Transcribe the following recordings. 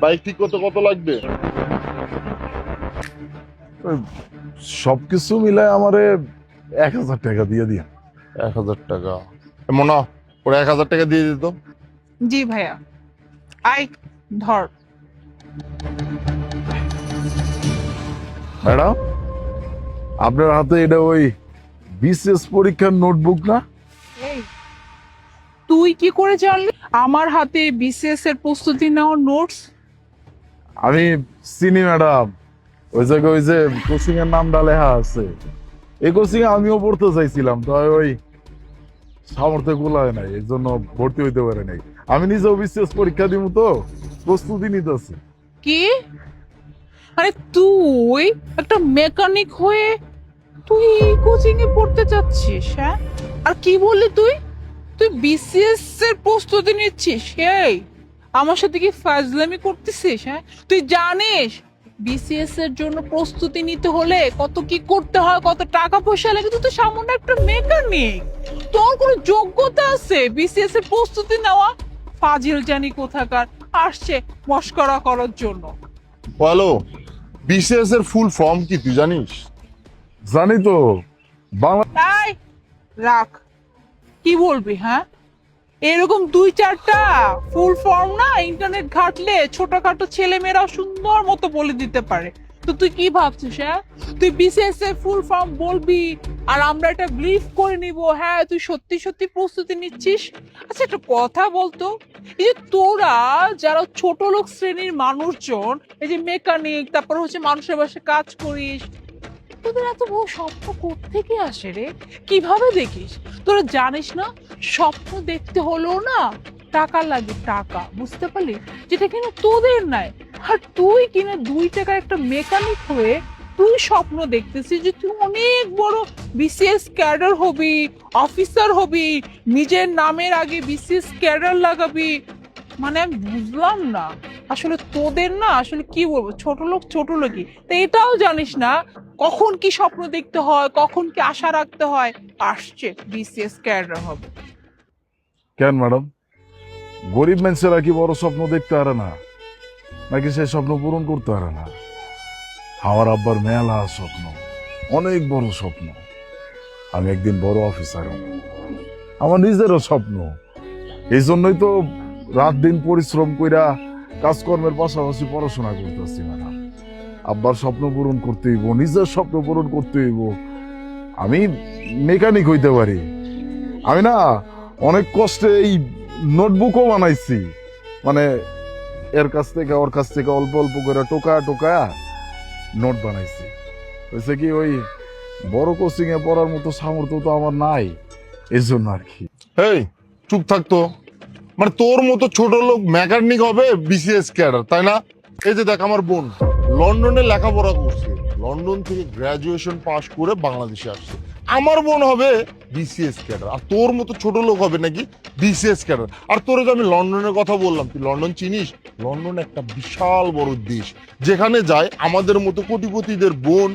Bike ঠিক করতে কত লাগবে? ওই সবকিছু মিলায় আমারে 1,000 টাকা দিয়ে দিন। 1,000 টাকা? মনে ওরা 1,000 টাকা দিয়ে দিত। জি ভাইয়া, আই ধর। ম্যাডাম, আপনার হাতে এটা ওই বিশেষ পরীক্ষার নোটবুক না? এই, তুই কি করে জানলি আমার হাতে বিসিএস এর প্রস্তুতি নেওয়ার নোটস? আমি চিনি ম্যাডাম, ওই জায়গায় ওই যে কোচিং এর নামটা লেখা আছে। এই কোচিং এ আমিও পড়তে চাইছিলাম, তো ওই সামর্থ্য গোলায় নাই, এই জন্য ভর্তি হইতে পারে নাই। আমি নিজেও বিশেষ পরীক্ষা দিব, তো প্রস্তুতি নিতেছি। কি? আরে তুই একটা মেকানিক হয়ে তুই কোচিং এ পড়তে চাচ্ছিস? হ্যাঁ, আর কি বললি তুই? তুই বিসিএস এর প্রস্তুতি নিচ্ছিস? এই, আমার সাথে কি ফাজলামি করতেছিস? হ্যাঁ, তুই জানিস বিসিএস এর জন্য প্রস্তুতি নিতে হলে কত কি করতে হয়, কত টাকা পয়সা লাগে? তুই তো সামান্য একটা মেকানিক, তোর কোনো যোগ্যতা আছে বিসিএস এর প্রস্তুতি নেওয়া? ফাজিল জানি কোথাকার, আসছে মস্করা করার জন্য। হ্যালো, বিসিএস এর ফুল ফর্ম কি তুই জানিস? জানি তো, বাংলা। তাই রাখ, কি বলবি? হ্যাঁ, এরকম দুই চারটা ফুল ফর্ম না ইন্টারনেট ঘাটলে ছোটখাটো ছেলে মেয়েরা সুন্দর মতো বলে দিতে পারে। তো তুই কি ভাবছিস? হ্যাঁ, তুই বিসিএস এর ফুল ফর্ম বলবি আর আমরা এটা বিলিভ করে নিব হ্যাঁ তুই সত্যি সত্যি প্রস্তুতি নিচ্ছিস? আচ্ছা, একটা কথা বলতো, এই যে তোরা যারা ছোট লোক শ্রেণীর মানুষজন, এই যে মেকানিক, তারপর হচ্ছে মানুষের বাসায় কাজ করিস, তোদের এত বড় স্বপ্ন কোত্থেকে আসে রে? কিভাবে দেখিস? তোরা জানিস না স্বপ্ন দেখতে হলো না টাকা লাগে, টাকা, বুঝতে পারলি? যেটা কিনা তোদের নাই। আর তুই কিনা 2 টাকার একটা মেকানিক হয়ে তুই স্বপ্ন দেখতেছিস যে তুই অনেক বড় বিসিএস ক্যাডার হবি, অফিসার হবি, নিজের নামের আগে বিসিএস ক্যাডার লাগাবি। মানে আমি বুঝলাম না আসলে তোদের, না আসলে কি বলবো, ছোট লোকই তো এটাও জানিস না কখন কি স্বপ্ন দেখতে হয়, কখন কি আশা রাখতে হয়। আসছে বিসিএস ক্যাডার হবে। কেন ম্যাডাম, গরিব মানুষেরা কি বড় স্বপ্ন দেখতে পারে না, নাকি সেই স্বপ্ন পূরণ করতে পারে না? আমার আব্বার মেলা স্বপ্ন, অনেক বড় স্বপ্ন। আমি একদিন বড় অফিসার হব, আমার নিজেরও স্বপ্ন। এই জন্যই তো রাত দিন পরিশ্রম কইরা কাজকর্মের পাশাপাশি পড়াশোনা করতেছি ম্যাডাম। আব্বার স্বপ্ন পূরণ করতে হইব, নিজের স্বপ্ন পূরণ করতে হইব। আমি মেকানিক হইতে পারি। আমি না অনেক কষ্টে এই নোটবুকও বানাইছি, মানে এর কাছ থেকে ওর কাছ থেকে অল্প অল্প করে টোকা টোকা নোট বানাইছি। হয়েছে কি, ওই বড় কোচিং এ পড়ার মতো সামর্থ্য তো আমার নাই, এই জন্য আর কি। এই, চুপ থাকতো। মানে তোর মতো ছোট লোক মেকানিক হবে বিসিএস ক্যাডার, তাই না? এই যে দেখ, আমার বোন লন্ডনে লেখাপড়া করছে, লন্ডন থেকে গ্রাজুয়েশন পাশ করে বাংলাদেশে আসছে। আমার বোন হবে বিসিএস ক্যাডার, আর তোর মতো ছোট লোক হবে নাকি বিসিএস ক্যাডার? আর তোর যে আমি লন্ডনের কথা বললাম, তুই লন্ডন চিনিস? লন্ডন একটা বিশাল বড় দেশ, যেখানে যায় আমাদের মতো কোটিপতিদের বোন,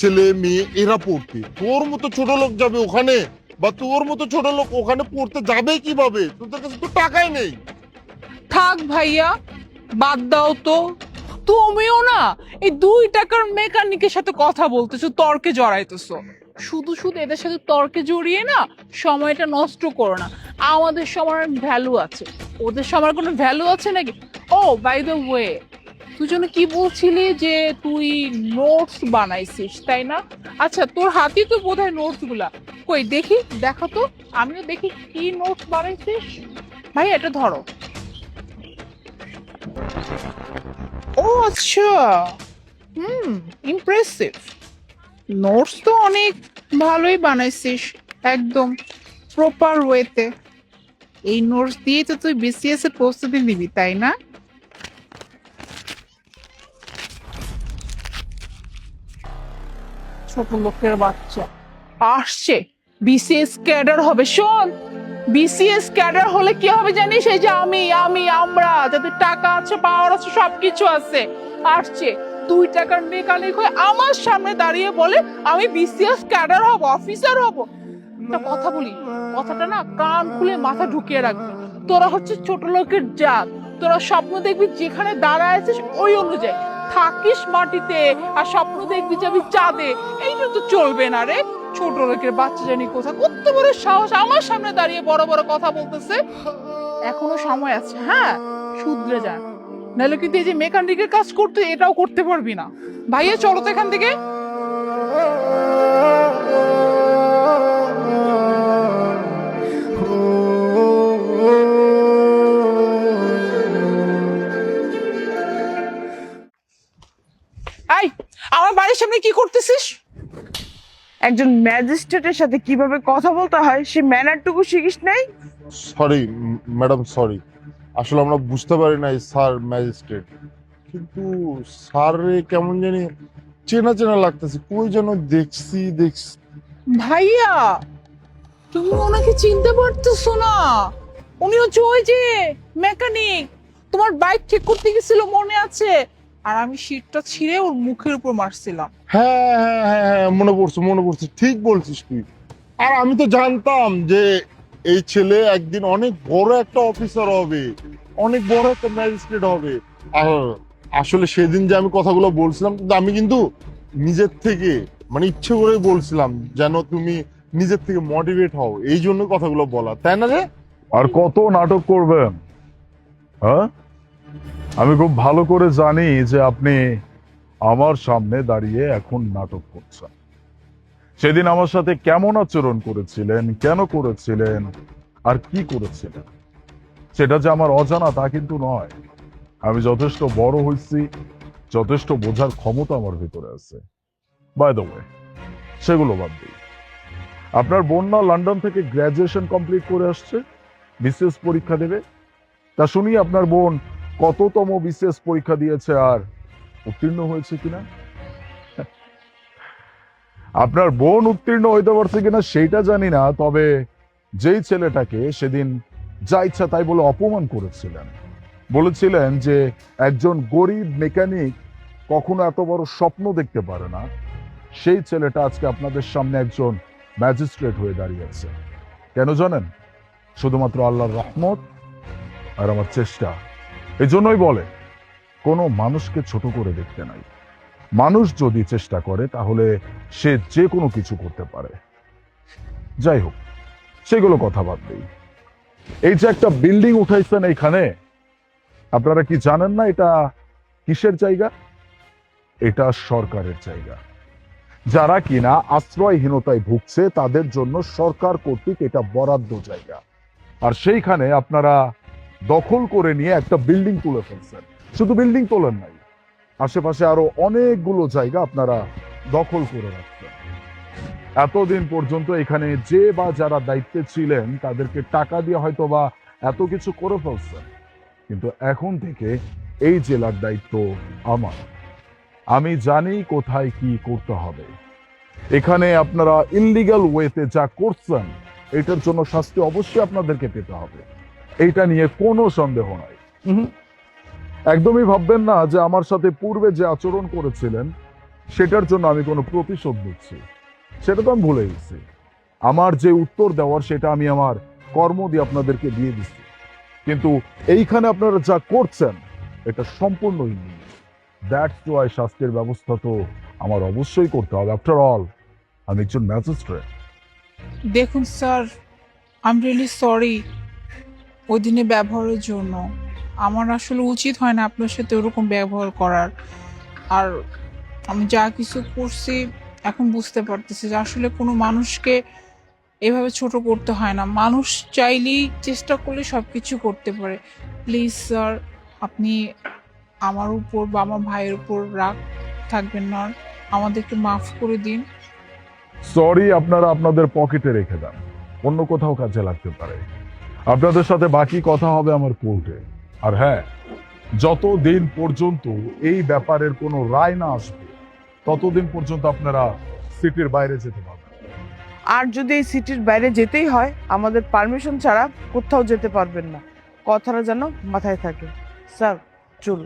ছেলে মেয়ে এরা পড়তে। তোর মতো ছোট লোক যাবে ওখানে? বা তোর মতো ছোট লোক ওখানে পড়তে যাবে কিভাবে? তোদের কাছে তো টাকাই নেই। থাক ভাইয়া, বাদ দাও তো। তুমিও না এই 2 টাকার মেকানিকের সাথে কথা বলতেছো, তর্কে জড়াইতেছো। শুধু শুধু এদের সাথে তর্কে জড়িয়ে না সময়টা নষ্ট করো না। আমাদের সময়ের ভ্যালু আছে, ওদের সময়ের কোনো ভ্যালু আছে নাকি? ও বাই দ্য ওয়ে, তুই যেন কি বলছিলি যে তুই নোটস বানাইছিস, তাই না? আচ্ছা, তোর হাতে তো বোধহয় নোটস গুলা, কই দেখি, দেখো তো, আমিও দেখি কি নোটস বানাইছিস। ভাই এটা ধরো। ও আচ্ছা, ইমপ্রেসিভ। নোটস তো অনেক ভালোই বানাইছিস, একদম প্রপার ওয়েতে। এই নোটস দিয়ে তো তুই বিসিএস এর প্রস্তুতি নিবি, তাই না? ছোট লোকের বাচ্চা আসছে বিসিএস ক্যাডার হবে। শোন, বিসিএস ক্যাডার হলে কি হবে জানিস? এই যে আমরা যাদের টাকা আছে, পাওয়ার আছে, সবকিছু আছে, আসছে 2 টাকার মেকানিক হয়ে আমার সামনে দাঁড়িয়ে বলে আমি বিসিএস ক্যাডার হব, অফিসার হব। একটা কথা বলি, কথাটা না কান খুলে মাথা ঢুকিয়ে রাখবি। তোরা হচ্ছে ছোট লোকের জাত, তোরা স্বপ্ন দেখবি যেখানে দাঁড়ায় আছিস ওই অনুযায়ী, থাকিস মাটিতে আর স্বপ্ন দেখবি যাবি চাঁদে, এইটা তো চলবে না রে। ছোট লোকের বাচ্চা জানি কোথা, কত বড় সাহস আমার সামনে দাঁড়িয়ে বড় বড় কথা বলতেছে। এখনো সময় আছে, হ্যাঁ, শুধরে যান, নাহলে কিন্তু এই যে মেকানিকের কাজ করতে এটাও করতে পারবি না। ভাইয়া চলো তো এখান থেকে। এই, আমার বাড়ির সামনে কি করতেছিস? একজন ম্যাজিস্ট্রেটের সাথে কিভাবে কথা বলতে হয় সে ম্যানারটুকু শিখিস নাই? সরি ম্যাডাম, সরি, আসলে আমরা বুঝতে পারি নাই স্যার ম্যাজিস্ট্রেট, কিন্তু স্যার কেমন জানি চেনা চেনা লাগতেছে, কই যেন দেখছি। ভাইয়া, তুমি ওনাকে চিনতে পারতেছো না? উনি হচ্ছে ওই যে মেকানিক, তোমার বাইক ঠিক করতে গেছিল মনে আছে? আর আমি সিটটা ছিঁড়ে ওর মুখের উপর মারছিলাম। হ্যাঁ, মনে পড়ছে, ঠিক বলছিস তুই। আর আমি তো জানতাম যে এই ছেলে একদিন অনেক বড় একটা অফিসার হবে, অনেক বড় একটা ম্যাজিস্ট্রেট হবে। আর আসলে সেদিন যে আমি কথাগুলো বলছিলাম, কিন্তু আমি কিন্তু নিজের থেকে মানে ইচ্ছে করে বলছিলাম যেন তুমি নিজের থেকে মোটিভেট হও, এই জন্য কথাগুলো বলা, তাই না রে? আর কত নাটক করবেন? হ্যাঁ, আমি খুব ভালো করে জানি যে আপনি আমার সামনে দাঁড়িয়ে এখন নাটক করছেন। সেদিন আমার সাথে কেমন আচরণ করেছিলেন, কেন করেছিলেন, আর কি করেছিলেন সেটা যে আমার অজানা তা কিন্তু নয়। আমি যথেষ্ট বড় হয়েছি, যথেষ্ট বোঝার ক্ষমতা আমার ভিতরে আছে। বাই দ্য ওয়ে, সেগুলো বাদ দিই। আপনার বোন না লন্ডন থেকে গ্রাজুয়েশন কমপ্লিট করে আসছে, বিসিএস পরীক্ষা দেবে। তা শুনি আপনার বোন কততম বিসিএস পরীক্ষা দিয়েছে আর উত্তীর্ণ হয়েছে কিনা? আপনার বোন উত্তীর্ণ হইতে পারছে কিনা সেইটা জানি না, তবে যেই ছেলেটাকে সেদিন যা ইচ্ছা তাই বলে অপমান করেছিলেন, বলেছিলেন যে একজন গরিব মেকানিক কখনো এত বড় স্বপ্ন দেখতে পারে না, সেই ছেলেটা আজকে আপনাদের সামনে একজন ম্যাজিস্ট্রেট হয়ে দাঁড়িয়েছে। কেন জানেন? শুধুমাত্র আল্লাহর রহমত আর আমার চেষ্টা। এই জন্যই বলে কোনো মানুষকে ছোট করে দেখতে নাই। মানুষ যদি চেষ্টা করে তাহলে সে যে কোনো কিছু করতে পারে। যাই হোক, সেগুলো কথা বাদ দেই। এই যে একটা বিল্ডিং উঠাইছেন এইখানে, আপনারা কি জানেন না এটা কিসের জায়গা? এটা সরকারের জায়গা। যারা কিনা আশ্রয়হীনতায় ভুগছে তাদের জন্য সরকার কর্তৃক এটা বরাদ্দ জায়গা। আর সেইখানে আপনারা দখল করে নিয়ে একটা বিল্ডিং তুলে ফেলছেন। শুধু বিল্ডিং তোলেন নাই, আশেপাশে আরো অনেকগুলো জায়গা আপনারা দখল করে রাখছেন। এতদিন পর্যন্ত এখানে যে বা যারা দায়িত্বে ছিলেন তাদেরকে টাকা দিয়ে হয়তো বা এত কিছু করে ফেলছেন, কিন্তু এখন থেকে এই জেলার দায়িত্ব আমার। আমি জানি কোথায় কি করতে হবে। এখানে আপনারা ইললিগ্যাল ওয়েতে যা করছেন এটার জন্য শাস্তি অবশ্যই আপনাদেরকে পেতে হবে, এইটা নিয়ে কোনো সন্দেহ নাই। একদমই ভাববেন না যে আমার সাথে পূর্বে যে আচরণ করেছিলেন সেটার জন্য আমি কোনো প্রতিশোধ নিচ্ছি, সেটা তো আমি ভুলে গেছি। আমার যে উত্তর দেওয়ার সেটা আমি আমার কর্ম দিয়ে আপনাদেরকে দিয়ে দিচ্ছি, কিন্তু এইখানে আপনারা যা করছেন এটা সম্পূর্ণই নেই। দ্যাটস ওয়াই শাস্তির ব্যবস্থা তো আমার অবশ্যই করতে হবে। আফটার অল আমি একজন ম্যাজিস্ট্রেট। দেখুন sir, I am really sorry ওই দিনে ব্যবহারের জন্য। আমার আসলে উচিত হয় না আপনার সাথে ওরকম ব্যবহার করার। আর আমি যা কিছু করছি এখন বুঝতে পারতেছি যে আসলে কোনো মানুষকে এভাবে ছোট করতে হয় না। মানুষ চাইলেই চেষ্টা করলে সব কিছু করতে পারে। প্লিজ স্যার, আপনি আমার উপর বা আমার ভাইয়ের উপর রাগ থাকবেন না, আমাদেরকে মাফ করে দিন। সরি আপনারা আপনাদের পকেটে রেখে দেন, অন্য কোথাও কাজে লাগতে পারে। আপনাদের সাথে বাকি কথা হবে আমার কোর্টে। আর হ্যাঁ, যতদিন পর্যন্ত এই ব্যাপারের কোনো রায় না আসবে ততদিন পর্যন্ত আপনারা সিটির বাইরে যেতে পারবেন। আর যদি এই সিটির বাইরে যেতেই হয় আমাদের পারমিশন ছাড়া কোথাও যেতে পারবেন না, কথাটা যেন মাথায় থাকে। স্যার চল।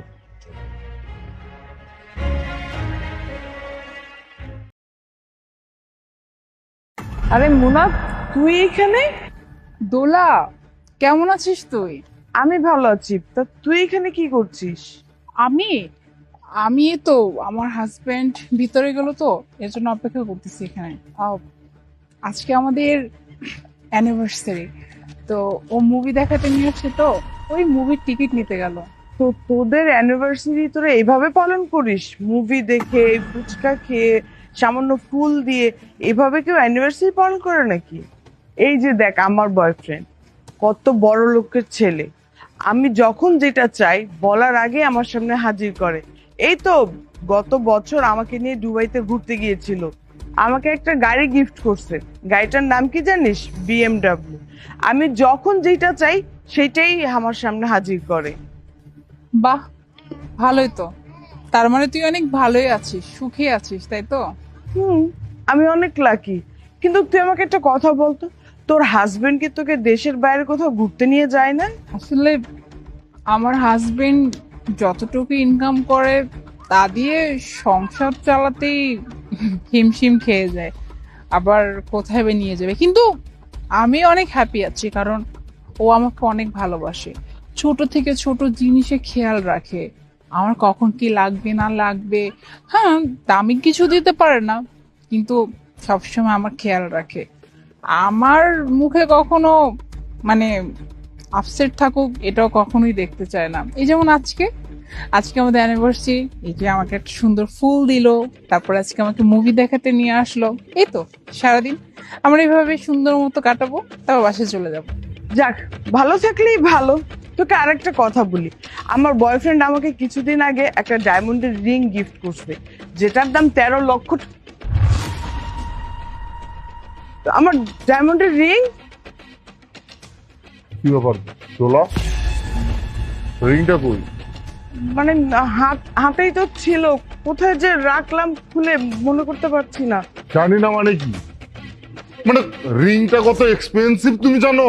আরে মুনা, তুই এখানে? দোলা, কেমন আছিস তুই? আমি ভালো আছি, তা তুই এখানে কি করছিস? আমি আমি তো আমার হাজবেন্ড ভিতরে গেল, তো এর জন্য অপেক্ষা করতেছি এখানে। আজকে আমাদের অ্যানিভার্সারি, তো ও মুভি দেখাতে নিয়ে আসছে, তো ওই মুভির টিকিট নিতে গেল। তো তোদের অ্যানিভার্সারি তোরা এইভাবে পালন করিস? মুভি দেখে, ফুচকা খেয়ে, সামান্য ফুল দিয়ে এভাবে কেউ অ্যানিভার্সারি পালন করে নাকি? এই যে দেখ আমার বয়ফ্রেন্ড, কত বড় লোকের ছেলে। আমি যখন যেটা চাই বলার আগে আমার সামনে হাজির করে। এই তো গত বছর আমাকে নিয়ে দুবাইতে ঘুরতে গিয়েছিল, আমাকে একটা গাড়ি গিফট করছে। গাড়িটার নাম কি জানিস? বিএমডব্লিউ। আমি যখন যেটা চাই সেটাই আমার সামনে হাজির করে। বাহ, ভালোই তো। তার মানে তুই অনেক ভালোই আছিস, সুখী আছিস, তাই তো? হুম, আমি অনেক লাকি। কিন্তু তুই আমাকে একটা কথা বলতো, তোর হাজবেন্ড কি তোকে দেশের বাইরে কোথাও ঘুরতে নিয়ে যায় না? আসলে আমার হাজবেন্ড যতটুকু ইনকাম করে তা দিয়ে সংসার চালাতেই হিমশিম খেয়ে যায়, আবার কোথায় বা নিয়ে যাবে। কিন্তু আমি অনেক হ্যাপি আছি, কারণ ও আমাকে অনেক ভালোবাসে। ছোট থেকে ছোট জিনিসে খেয়াল রাখে, আমার কখন কি লাগবে না লাগবে। হ্যাঁ, দামি কিছু দিতে পারে না, কিন্তু সবসময় আমার খেয়াল রাখে। আমার মুখে কখনো মানে আপসেট থাকুক এটাও কখনোই দেখতে চায় না। এই যেমন আজকে আজকে আমাদের অ্যানিভার্সারি, এই যে আমাকে একটা সুন্দর ফুল দিলো, তারপর আজকে আমাকে মুভি দেখাতে নিয়ে আসলো। এই তো সারাদিন আমরা এইভাবে সুন্দর মতো কাটাবো, তারপর বাসায় চলে যাবো। যাক, ভালো থাকলেই ভালো। তোকে আরেকটা কথা বলি, আমার বয়ফ্রেন্ড আমাকে কিছুদিন আগে একটা ডায়মন্ডের রিং গিফট করছে, যেটার দাম 13 লক্ষ। আমার ডায়মন্ডের রিং কি ব্যাপার দোলা, রিংটা কই? মানে হাতেই তো ছিল, কোথায় যে রাখলাম খুলে মনে করতে পারছি না। জানি না মানে কি? মানে রিংটা কত এক্সপেন্সিভ তুমি জানো?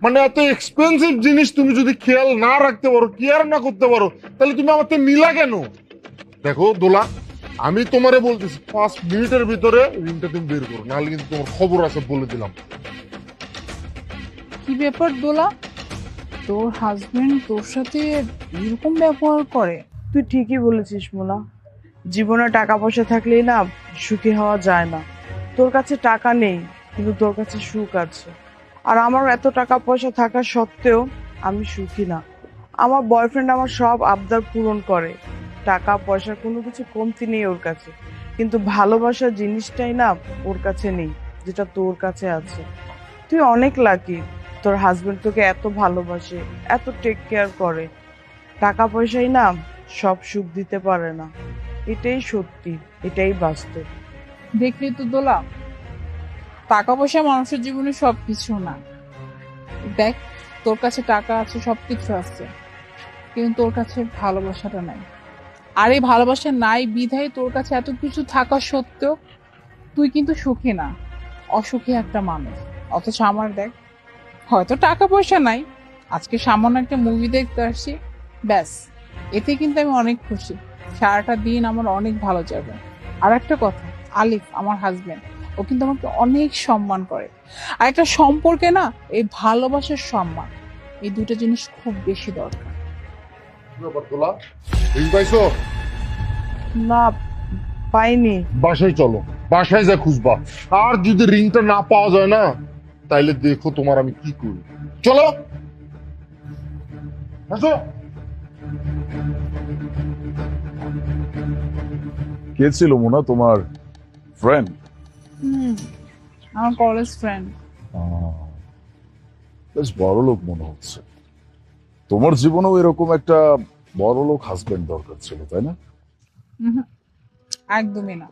মানে এত এক্সপেন্সিভ জিনিস তুমি যদি খেয়াল না রাখতে পারো, কেয়ার না করতে পারো, তাহলে তুমি আমার থেকে নিলা কেন? দেখো দোলা, আমি তোমারে বলতেছি 5 মিনিটের ভিতরে রিংটা তুমি বের করো, নাহলে কিন্তু তোমার খবর আছে, বলে দিলাম। কি ব্যাপার দোলা, তোর হাজবেন্ড তোর সাথে এরকম ব্যবহার করে? তুই ঠিকই বলেছিস মোনা, জীবনে টাকা পয়সা থাকলেই না সুখী হওয়া যায় না। তোর কাছে টাকা নেই, কিন্তু তোর কাছে সুখ আছে। আর আমার এত টাকা পয়সা থাকা সত্ত্বেও আমি সুখী না। আমার বয়ফ্রেন্ড আমার সব আবদার পূরণ করে, টাকা পয়সার কোনো কিছু কমতি নেই ওর কাছে, কিন্তু ভালোবাসার জিনিসটাই না ওর কাছে নেই, যেটা তোর কাছে আছে। তুই অনেক লাকি, তোর হাজবেন্ড তোকে এত ভালোবাসে, এত টেক কেয়ার করে। টাকা পয়সাই না সব সুখ দিতে পারে না, এটাই সত্যি, এটাই বাস্তব। দেখলি তো দোলা, টাকা পয়সা মানুষের জীবনে সবকিছু না। দেখ, তোর কাছে টাকা আছে, সবকিছু আছে, কিন্তু তোর কাছে ভালোবাসাটা নাই। আর এই ভালোবাসা নাই বিধায় তোর কাছে এত কিছু থাকা সত্ত্বেও তুই কিন্তু সুখী না, অসুখী একটা মানুষ। অথচ আমার দেখ, হয়তো টাকা পয়সা নাই, আজকে সামান্য একটা মুভি দেখতে আসছি, ব্যাস, এতে কিন্তু আমি অনেক খুশি। সারাটা দিন আমার অনেক ভালো যাবে। আর একটা কথা, আলিফ আমার হাজবেন্ড, ও কিন্তু আমাকে অনেক সম্মান করে। আর একটা সম্পর্কে না এই ভালোবাসার সম্মান, এই দুটো জিনিস খুব বেশি দরকার। কি ব্যাপার দোলা, রিং পাইছো? না, পাইনি। বাসায় চলো, বাসায় যা খুঁজবা। আর যদি রিংটা না পাওয়া যায় না, তাইলে দেখো তোমার আমি কি করি। চলো আসো। কে ছিল মোনা, তোমার ফ্রেন্ড? আমার কলেজ ফ্রেন্ড। বেশ বড় লোক মনে হচ্ছে। তোমার জীবনেও এরকম একটা বড় লোক হাজবেন্ড দরকার ছিল, তাই না? একদমই না।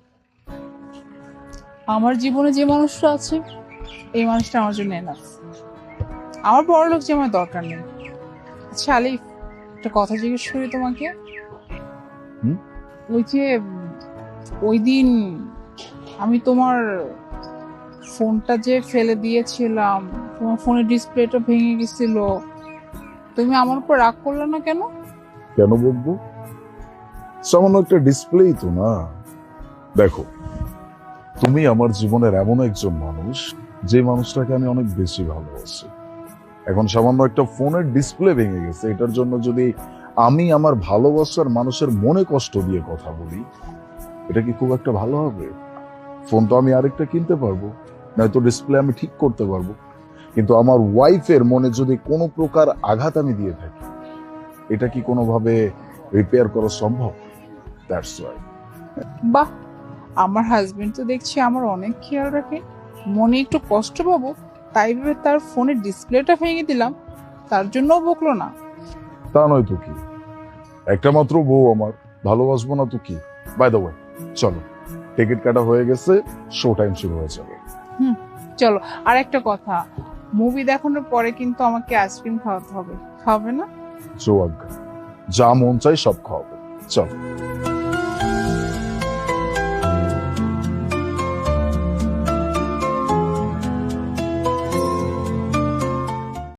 আমার জীবনে যে মানুষটা আছে, এই মানুষটা আমার জন্য এনাফ। আমার বড় লোক যে আমার দরকার নেই। আচ্ছা আলিফ, একটা কথা জিজ্ঞেস করি তোমাকে। হুম? ওই যে ওই দিন আমি তোমার ফোনটা যে ফেলে দিয়েছিলাম, তোমার ফোনের ডিসপ্লেটা ভেঙে গেছিল, তুমি আমার উপর রাগ করলে না কেন? কেন বলবো? সামান্য একটা ডিসপ্লেই তো না। দেখো, তুমি আমার জীবনের এমন একজন মানুষ, যে মানুষটাকে আমি অনেক বেশি ভালোবাসি। এখন সামান্য একটা ফোনের ডিসপ্লে ভেঙে গেছে, এটার জন্য যদি আমি আমার ভালোবাসার মানুষের মনে কষ্ট দিয়ে কথা বলি, এটা কি খুব একটা ভালো হবে? ফোন তো আমি আরেকটা কিনতে পারবো, নয়তো ডিসপ্লে আমি ঠিক করতে পারবো, কিন্তু আমার ওয়াইফের মনে যদি কোনো প্রকার আঘাত আমি দিয়ে থাকি, এটা কি কোনোভাবে রিপেয়ার করা সম্ভব? That's why. বাহ, আমার হাজবেন্ড তো দেখছি আমার অনেক খেয়াল রাখে। মনে একটু কষ্ট পাবো তাই ভেবে তার ফোনের ডিসপ্লেটা ভেঙে দিলাম, তার জন্যও বকলো না। তা নয় তো কি, একটা মাত্র বউ আমার, ভালোবাসবো না তো কি? বাই দ্য ওয়ে, চলো, টিকিট কাটা হয়ে গেছে, শো টাইম শুরু হয়ে যাবে। চলো, আর একটা কথা, মুভি দেখানোর পরে কিন্তু আমাকে আইসক্রিম খাওয়াতে হবে, খাবে না? জো আজ্ঞা, যা মন চাই সব খাওয়াবো, চলো।